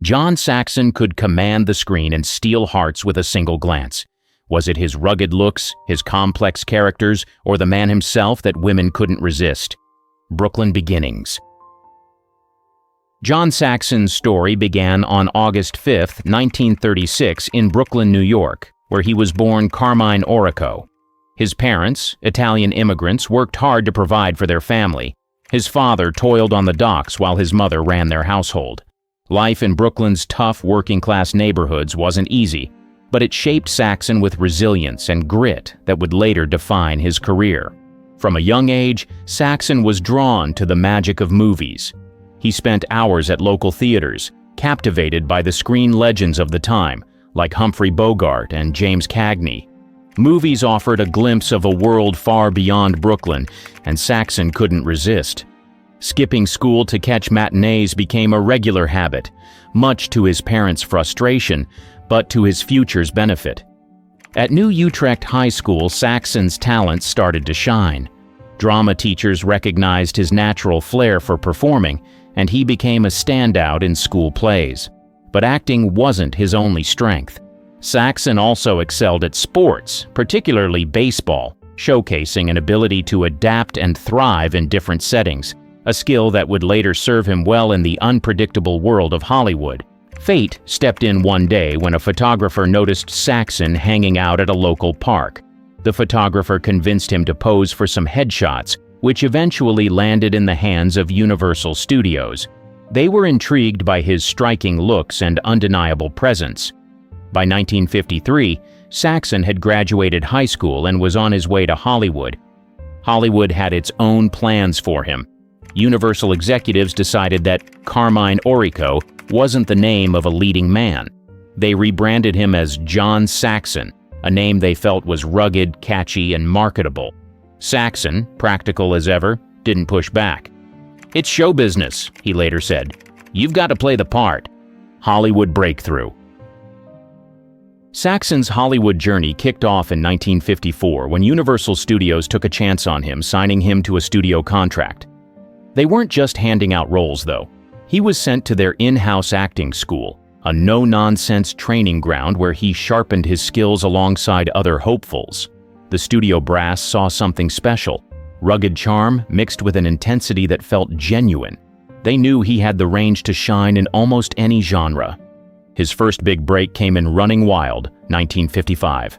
John Saxon could command the screen and steal hearts with a single glance. Was it his rugged looks, his complex characters, or the man himself that women couldn't resist? Brooklyn Beginnings. John Saxon's story began on August 5, 1936 in Brooklyn, New York, where he was born Carmine Orico. His parents, Italian immigrants, worked hard to provide for their family. His father toiled on the docks while his mother ran their household. Life in Brooklyn's tough working-class neighborhoods wasn't easy, but it shaped Saxon with resilience and grit that would later define his career. From a young age, Saxon was drawn to the magic of movies. He spent hours at local theaters, captivated by the screen legends of the time, like Humphrey Bogart and James Cagney. Movies offered a glimpse of a world far beyond Brooklyn, and Saxon couldn't resist. Skipping school to catch matinees became a regular habit, much to his parents' frustration, but to his future's benefit. At New Utrecht High School, Saxon's talents started to shine. Drama teachers recognized his natural flair for performing, and he became a standout in school plays. But acting wasn't his only strength. Saxon also excelled at sports, particularly baseball, showcasing an ability to adapt and thrive in different settings, a skill that would later serve him well in the unpredictable world of Hollywood. Fate stepped in one day when a photographer noticed Saxon hanging out at a local park. The photographer convinced him to pose for some headshots, which eventually landed in the hands of Universal Studios. They were intrigued by his striking looks and undeniable presence. By 1953, Saxon had graduated high school and was on his way to Hollywood. Hollywood had its own plans for him. Universal executives decided that Carmine Orico wasn't the name of a leading man. They rebranded him as John Saxon, a name they felt was rugged, catchy, and marketable. Saxon, practical as ever, didn't push back. "It's show business," he later said. "You've got to play the part." Hollywood breakthrough. Saxon's Hollywood journey kicked off in 1954 when Universal Studios took a chance on him, signing him to a studio contract. They weren't just handing out roles, though. He was sent to their in-house acting school, a no-nonsense training ground where he sharpened his skills alongside other hopefuls. The studio brass saw something special, rugged charm mixed with an intensity that felt genuine. They knew he had the range to shine in almost any genre. His first big break came in Running Wild, 1955.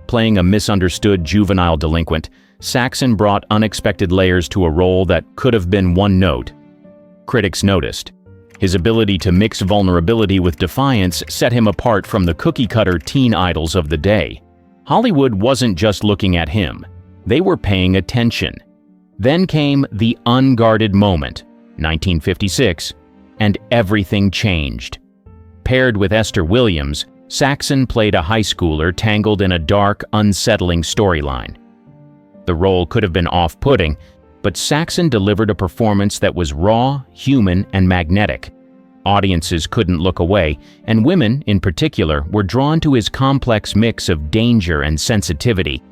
Playing a misunderstood juvenile delinquent, Saxon brought unexpected layers to a role that could have been one note. Critics noticed. His ability to mix vulnerability with defiance set him apart from the cookie-cutter teen idols of the day. Hollywood wasn't just looking at him. They were paying attention. Then came The Unguarded Moment, 1956, and everything changed. Paired with Esther Williams, Saxon played a high schooler tangled in a dark, unsettling storyline. The role could have been off-putting, but Saxon delivered a performance that was raw, human, and magnetic. Audiences couldn't look away, and women, in particular, were drawn to his complex mix of danger and sensitivity.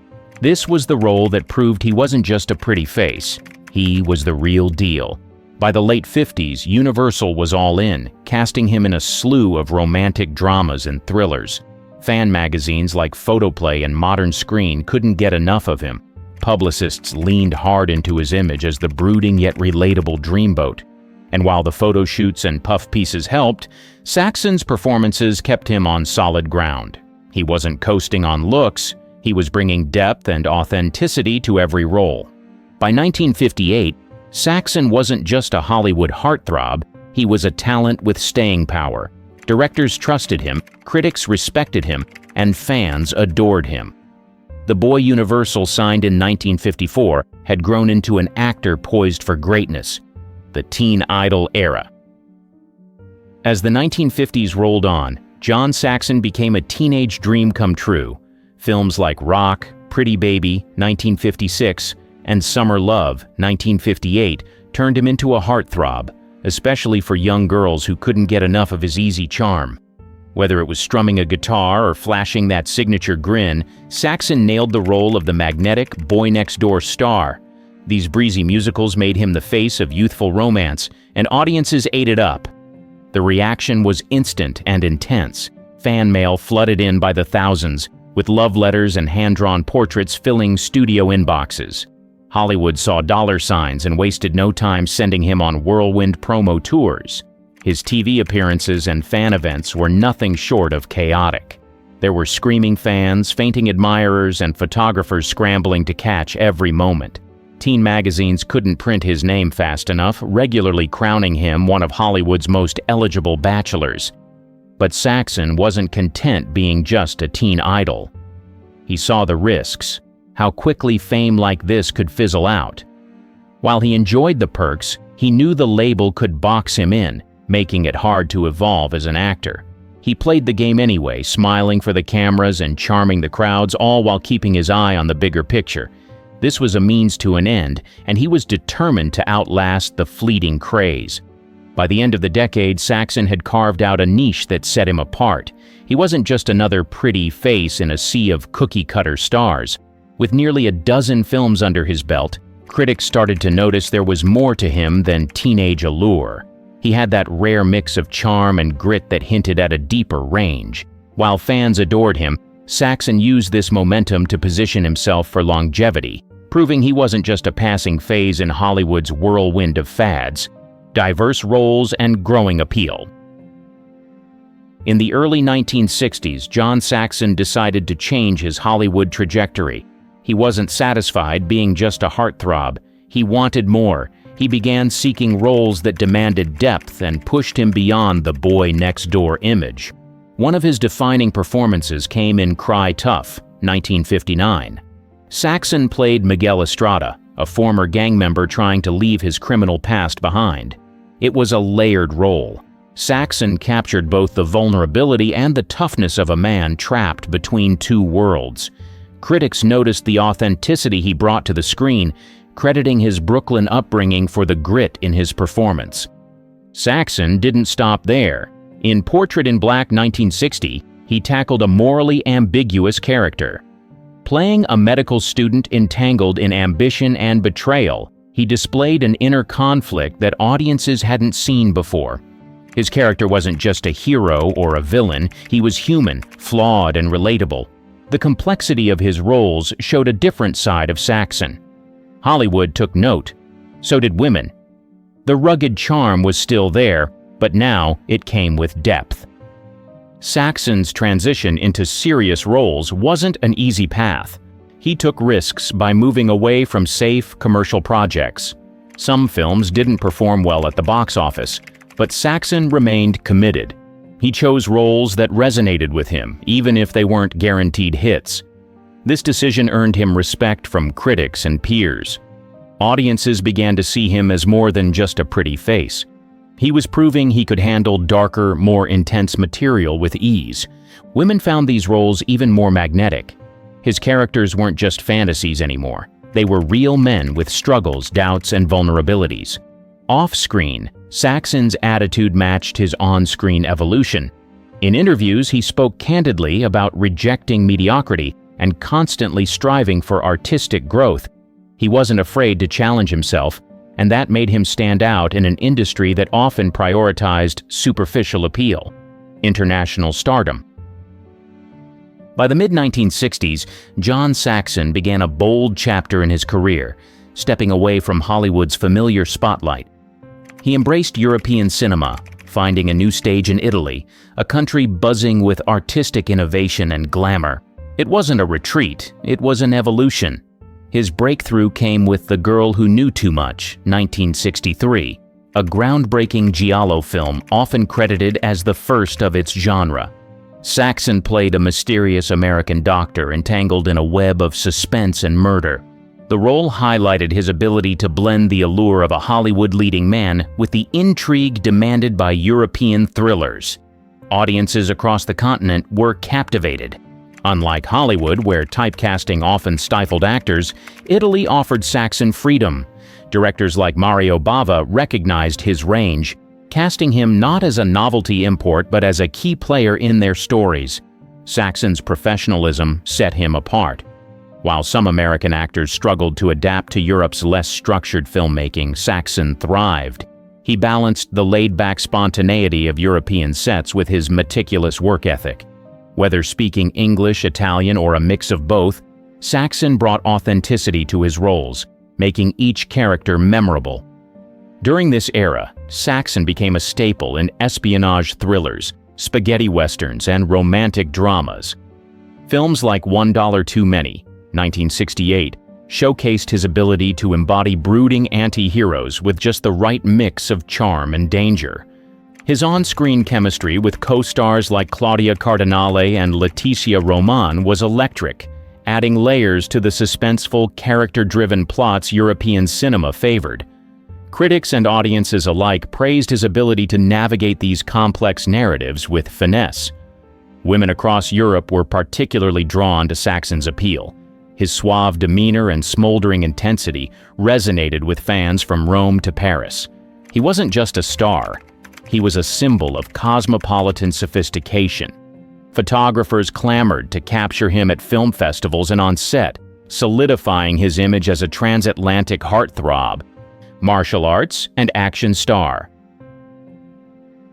This was the role that proved he wasn't just a pretty face. He was the real deal. By the late 50s, Universal was all in, casting him in a slew of romantic dramas and thrillers. Fan magazines like Photoplay and Modern Screen couldn't get enough of him. Publicists leaned hard into his image as the brooding yet relatable dreamboat. And while the photo shoots and puff pieces helped, Saxon's performances kept him on solid ground. He wasn't coasting on looks, he was bringing depth and authenticity to every role. By 1958, Saxon wasn't just a Hollywood heartthrob, he was a talent with staying power. Directors trusted him, critics respected him, and fans adored him. The boy Universal signed in 1954 had grown into an actor poised for greatness, the teen idol era. As the 1950s rolled on, John Saxon became a teenage dream come true. Films like Rock, Pretty Baby, 1956, and Summer Love, 1958, turned him into a heartthrob, especially for young girls who couldn't get enough of his easy charm. Whether it was strumming a guitar or flashing that signature grin, Saxon nailed the role of the magnetic boy-next-door star. These breezy musicals made him the face of youthful romance, and audiences ate it up. The reaction was instant and intense. Fan mail flooded in by the thousands, with love letters and hand-drawn portraits filling studio inboxes. Hollywood saw dollar signs and wasted no time sending him on whirlwind promo tours. His TV appearances and fan events were nothing short of chaotic. There were screaming fans, fainting admirers, and photographers scrambling to catch every moment. Teen magazines couldn't print his name fast enough, regularly crowning him one of Hollywood's most eligible bachelors. But Saxon wasn't content being just a teen idol. He saw the risks, how quickly fame like this could fizzle out. While he enjoyed the perks, he knew the label could box him in, making it hard to evolve as an actor. He played the game anyway, smiling for the cameras and charming the crowds, all while keeping his eye on the bigger picture. This was a means to an end, and he was determined to outlast the fleeting craze. By the end of the decade, Saxon had carved out a niche that set him apart. He wasn't just another pretty face in a sea of cookie-cutter stars. With nearly a dozen films under his belt, critics started to notice there was more to him than teenage allure. He had that rare mix of charm and grit that hinted at a deeper range. While fans adored him, Saxon used this momentum to position himself for longevity, proving he wasn't just a passing phase in Hollywood's whirlwind of fads, diverse roles, and growing appeal. In the early 1960s, John Saxon decided to change his Hollywood trajectory. He wasn't satisfied being just a heartthrob. He wanted more. He began seeking roles that demanded depth and pushed him beyond the boy-next-door image. One of his defining performances came in Cry Tough, 1959. Saxon played Miguel Estrada, a former gang member trying to leave his criminal past behind. It was a layered role. Saxon captured both the vulnerability and the toughness of a man trapped between two worlds. Critics noticed the authenticity he brought to the screen, crediting his Brooklyn upbringing for the grit in his performance. Saxon didn't stop there. In Portrait in Black 1960, he tackled a morally ambiguous character. Playing a medical student entangled in ambition and betrayal, he displayed an inner conflict that audiences hadn't seen before. His character wasn't just a hero or a villain, he was human, flawed, and relatable. The complexity of his roles showed a different side of Saxon. Hollywood took note. So did women. The rugged charm was still there, but now it came with depth. Saxon's transition into serious roles wasn't an easy path. He took risks by moving away from safe commercial projects. Some films didn't perform well at the box office, but Saxon remained committed. He chose roles that resonated with him, even if they weren't guaranteed hits. This decision earned him respect from critics and peers. Audiences began to see him as more than just a pretty face. He was proving he could handle darker, more intense material with ease. Women found these roles even more magnetic. His characters weren't just fantasies anymore. They were real men with struggles, doubts, and vulnerabilities. Off-screen, Saxon's attitude matched his on-screen evolution. In interviews, he spoke candidly about rejecting mediocrity and constantly striving for artistic growth. He wasn't afraid to challenge himself, and that made him stand out in an industry that often prioritized superficial appeal, international stardom. By the mid-1960s, John Saxon began a bold chapter in his career, stepping away from Hollywood's familiar spotlight. He embraced European cinema, finding a new stage in Italy, a country buzzing with artistic innovation and glamour. It wasn't a retreat, it was an evolution. His breakthrough came with The Girl Who Knew Too Much, 1963, a groundbreaking giallo film often credited as the first of its genre. Saxon played a mysterious American doctor entangled in a web of suspense and murder. The role highlighted his ability to blend the allure of a Hollywood leading man with the intrigue demanded by European thrillers. Audiences across the continent were captivated. Unlike Hollywood, where typecasting often stifled actors, Italy offered Saxon freedom. Directors like Mario Bava recognized his range, casting him not as a novelty import but as a key player in their stories. Saxon's professionalism set him apart. While some American actors struggled to adapt to Europe's less structured filmmaking, Saxon thrived. He balanced the laid-back spontaneity of European sets with his meticulous work ethic. Whether speaking English, Italian, or a mix of both, Saxon brought authenticity to his roles, making each character memorable. During this era, Saxon became a staple in espionage thrillers, spaghetti westerns, and romantic dramas. Films like $1 Too Many, 1968, showcased his ability to embody brooding anti-heroes with just the right mix of charm and danger. His on-screen chemistry with co-stars like Claudia Cardinale and Leticia Roman was electric, adding layers to the suspenseful, character-driven plots European cinema favored. Critics and audiences alike praised his ability to navigate these complex narratives with finesse. Women across Europe were particularly drawn to Saxon's appeal. His suave demeanor and smoldering intensity resonated with fans from Rome to Paris. He wasn't just a star, he was a symbol of cosmopolitan sophistication. Photographers clamored to capture him at film festivals and on set, solidifying his image as a transatlantic heartthrob, martial arts, and action star.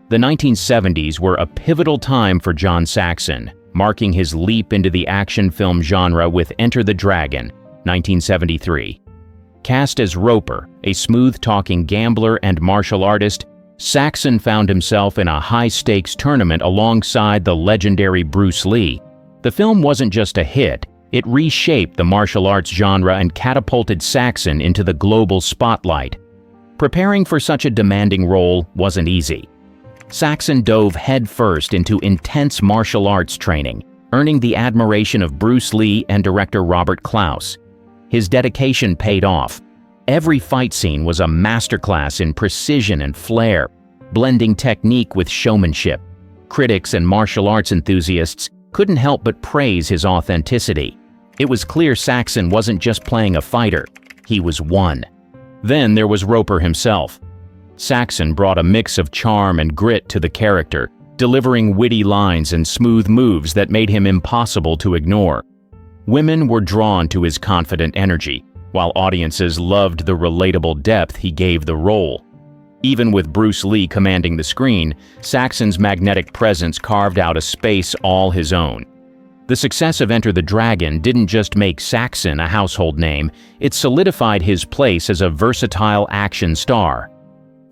The 1970s were a pivotal time for John Saxon, marking his leap into the action film genre with Enter the Dragon, 1973. Cast as Roper, a smooth-talking gambler and martial artist, Saxon found himself in a high-stakes tournament alongside the legendary Bruce Lee. The film wasn't just a hit, it reshaped the martial arts genre and catapulted Saxon into the global spotlight. Preparing for such a demanding role wasn't easy. Saxon dove headfirst into intense martial arts training, earning the admiration of Bruce Lee and director Robert Klaus. His dedication paid off. Every fight scene was a masterclass in precision and flair, blending technique with showmanship. Critics and martial arts enthusiasts couldn't help but praise his authenticity. It was clear Saxon wasn't just playing a fighter, he was one. Then there was Roper himself. Saxon brought a mix of charm and grit to the character, delivering witty lines and smooth moves that made him impossible to ignore. Women were drawn to his confident energy, while audiences loved the relatable depth he gave the role. Even with Bruce Lee commanding the screen, Saxon's magnetic presence carved out a space all his own. The success of Enter the Dragon didn't just make Saxon a household name, it solidified his place as a versatile action star.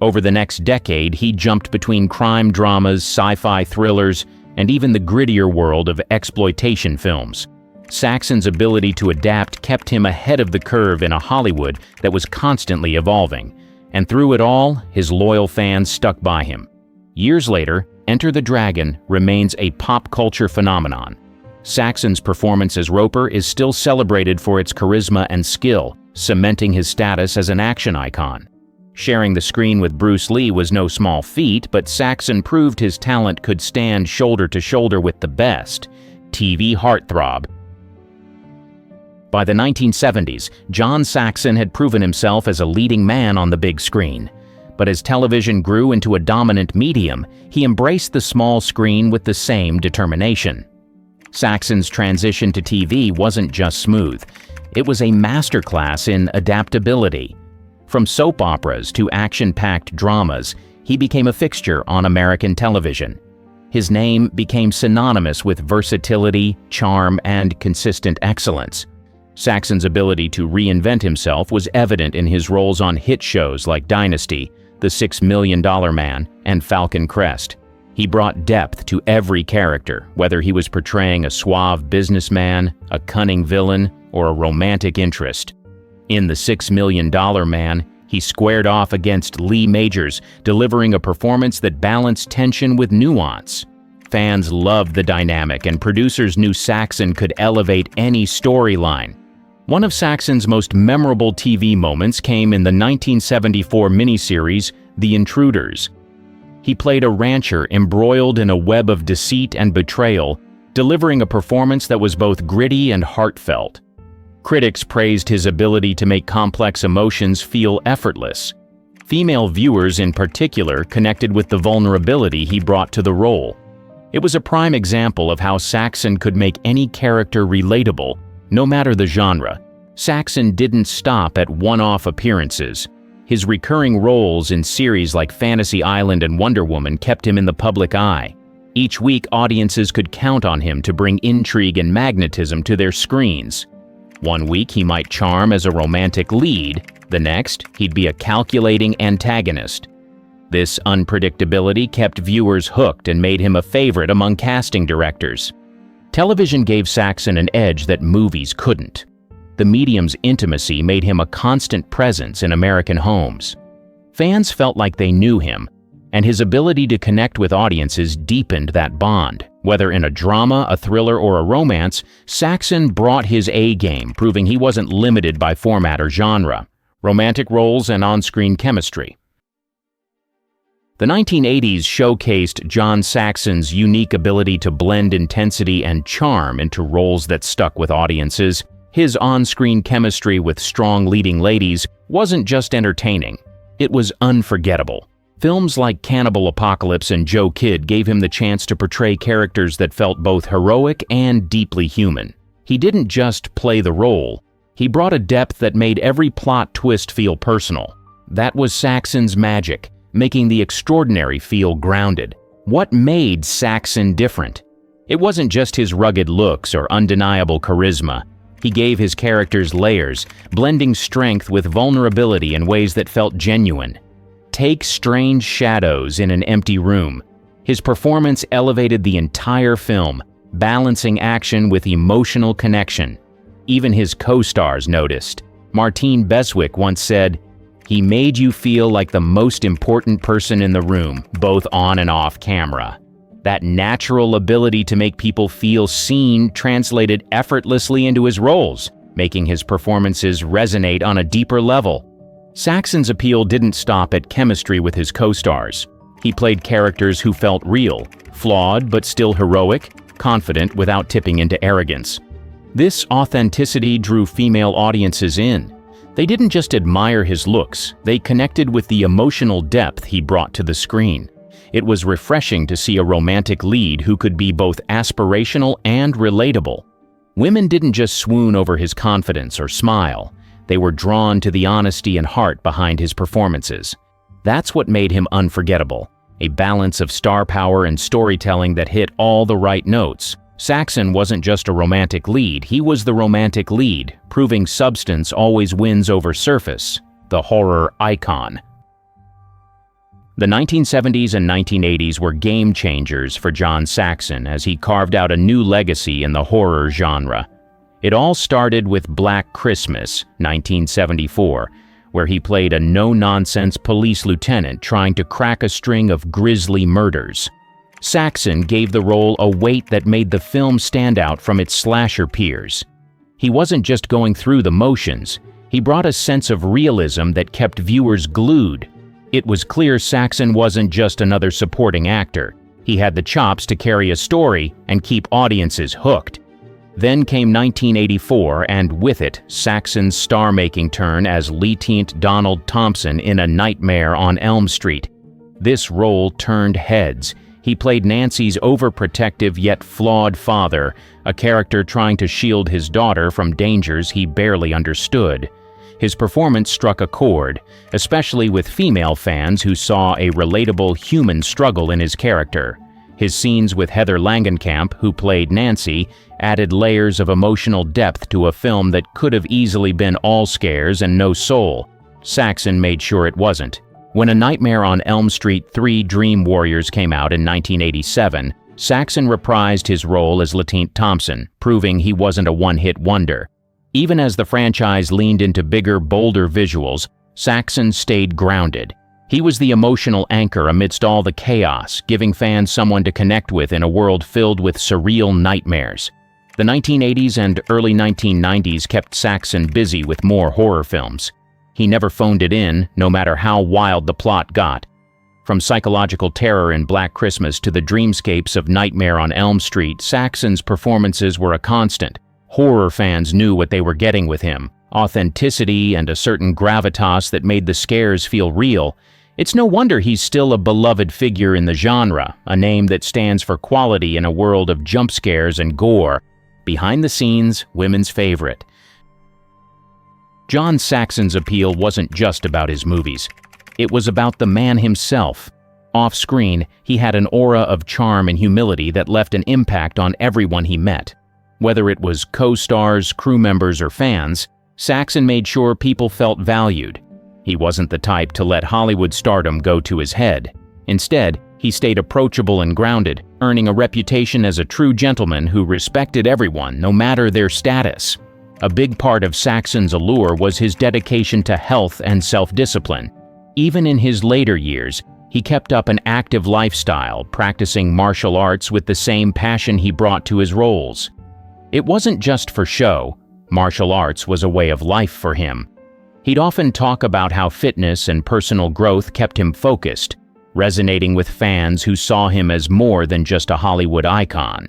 Over the next decade, he jumped between crime dramas, sci-fi thrillers, and even the grittier world of exploitation films. Saxon's ability to adapt kept him ahead of the curve in a Hollywood that was constantly evolving, and through it all, his loyal fans stuck by him. Years later, Enter the Dragon remains a pop culture phenomenon. Saxon's performance as Roper is still celebrated for its charisma and skill, cementing his status as an action icon. Sharing the screen with Bruce Lee was no small feat, but Saxon proved his talent could stand shoulder to shoulder with the best. TV heartthrob. By the 1970s, John Saxon had proven himself as a leading man on the big screen. But as television grew into a dominant medium, he embraced the small screen with the same determination. Saxon's transition to TV wasn't just smooth. It was a masterclass in adaptability. From soap operas to action-packed dramas, he became a fixture on American television. His name became synonymous with versatility, charm, and consistent excellence. Saxon's ability to reinvent himself was evident in his roles on hit shows like Dynasty, The $6 Million Man, and Falcon Crest. He brought depth to every character, whether he was portraying a suave businessman, a cunning villain, or a romantic interest. In The $6 Million Man, he squared off against Lee Majors, delivering a performance that balanced tension with nuance. Fans loved the dynamic, and producers knew Saxon could elevate any storyline. One of Saxon's most memorable TV moments came in the 1974 miniseries The Intruders. He played a rancher embroiled in a web of deceit and betrayal, delivering a performance that was both gritty and heartfelt. Critics praised his ability to make complex emotions feel effortless. Female viewers in particular connected with the vulnerability he brought to the role. It was a prime example of how Saxon could make any character relatable, no matter the genre. Saxon didn't stop at one-off appearances. His recurring roles in series like Fantasy Island and Wonder Woman kept him in the public eye. Each week, audiences could count on him to bring intrigue and magnetism to their screens. One week, he might charm as a romantic lead. The next, he'd be a calculating antagonist. This unpredictability kept viewers hooked and made him a favorite among casting directors. Television gave Saxon an edge that movies couldn't. The medium's intimacy made him a constant presence in American homes. Fans felt like they knew him, and his ability to connect with audiences deepened that bond. Whether in a drama, a thriller, or a romance, Saxon brought his A-game, proving he wasn't limited by format or genre, romantic roles, and on-screen chemistry. The 1980s showcased John Saxon's unique ability to blend intensity and charm into roles that stuck with audiences. His on-screen chemistry with strong leading ladies wasn't just entertaining, it was unforgettable. Films like Cannibal Apocalypse and Joe Kidd gave him the chance to portray characters that felt both heroic and deeply human. He didn't just play the role, he brought a depth that made every plot twist feel personal. That was Saxon's magic, making the extraordinary feel grounded. What made Saxon different? It wasn't just his rugged looks or undeniable charisma. He gave his characters layers, blending strength with vulnerability in ways that felt genuine. Take Strange Shadows in an Empty Room. His performance elevated the entire film, balancing action with emotional connection. Even his co-stars noticed. Martine Beswick once said, "He made you feel like the most important person in the room, both on and off camera." That natural ability to make people feel seen translated effortlessly into his roles, making his performances resonate on a deeper level. Saxon's appeal didn't stop at chemistry with his co-stars. He played characters who felt real, flawed but still heroic, confident without tipping into arrogance. This authenticity drew female audiences in. They didn't just admire his looks, they connected with the emotional depth he brought to the screen. It was refreshing to see a romantic lead who could be both aspirational and relatable. Women didn't just swoon over his confidence or smile. They were drawn to the honesty and heart behind his performances. That's what made him unforgettable, a balance of star power and storytelling that hit all the right notes. Saxon wasn't just a romantic lead, he was the romantic lead, proving substance always wins over surface, the horror icon. The 1970s and 1980s were game changers for John Saxon as he carved out a new legacy in the horror genre. It all started with Black Christmas, 1974, where he played a no-nonsense police lieutenant trying to crack a string of grisly murders. Saxon gave the role a weight that made the film stand out from its slasher peers. He wasn't just going through the motions, he brought a sense of realism that kept viewers glued. It was clear Saxon wasn't just another supporting actor. He had the chops to carry a story and keep audiences hooked. Then came 1984, and with it, Saxon's star-making turn as Lieutenant Donald Thompson in A Nightmare on Elm Street. This role turned heads. He played Nancy's overprotective yet flawed father, a character trying to shield his daughter from dangers he barely understood. His performance struck a chord, especially with female fans who saw a relatable human struggle in his character. His scenes with Heather Langenkamp, who played Nancy, added layers of emotional depth to a film that could have easily been all scares and no soul. Saxon made sure it wasn't. When A Nightmare on Elm Street 3: Dream Warriors came out in 1987, Saxon reprised his role as Lieutenant Thompson, proving he wasn't a one-hit wonder. Even as the franchise leaned into bigger, bolder visuals, Saxon stayed grounded. He was the emotional anchor amidst all the chaos, giving fans someone to connect with in a world filled with surreal nightmares. The 1980s and early 1990s kept Saxon busy with more horror films. He never phoned it in, no matter how wild the plot got. From psychological terror in Black Christmas to the dreamscapes of Nightmare on Elm Street, Saxon's performances were a constant. Horror fans knew what they were getting with him: authenticity and a certain gravitas that made the scares feel real. It's no wonder he's still a beloved figure in the genre, a name that stands for quality in a world of jump scares and gore. Behind the scenes, women's favorite. John Saxon's appeal wasn't just about his movies. It was about the man himself. Off-screen, he had an aura of charm and humility that left an impact on everyone he met. Whether it was co-stars, crew members, or fans, Saxon made sure people felt valued. He wasn't the type to let Hollywood stardom go to his head. Instead, he stayed approachable and grounded, earning a reputation as a true gentleman who respected everyone, no matter their status. A big part of Saxon's allure was his dedication to health and self-discipline. Even in his later years, he kept up an active lifestyle, practicing martial arts with the same passion he brought to his roles. It wasn't just for show. Martial arts was a way of life for him. He'd often talk about how fitness and personal growth kept him focused, resonating with fans who saw him as more than just a Hollywood icon.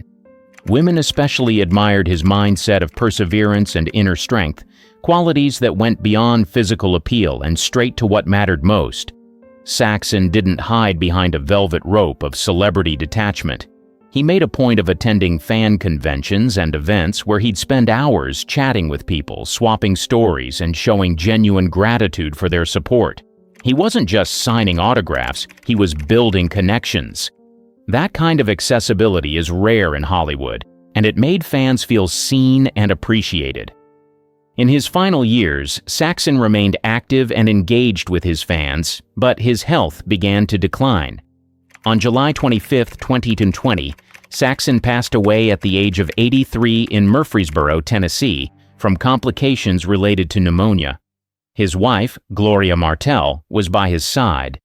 Women especially admired his mindset of perseverance and inner strength, qualities that went beyond physical appeal and straight to what mattered most. Saxon didn't hide behind a velvet rope of celebrity detachment. He made a point of attending fan conventions and events where he'd spend hours chatting with people, swapping stories, and showing genuine gratitude for their support. He wasn't just signing autographs, he was building connections. That kind of accessibility is rare in Hollywood, and it made fans feel seen and appreciated. In his final years, Saxon remained active and engaged with his fans, but his health began to decline. On July 25, 2020, Saxon passed away at the age of 83 in Murfreesboro, Tennessee, from complications related to pneumonia. His wife, Gloria Martell, was by his side,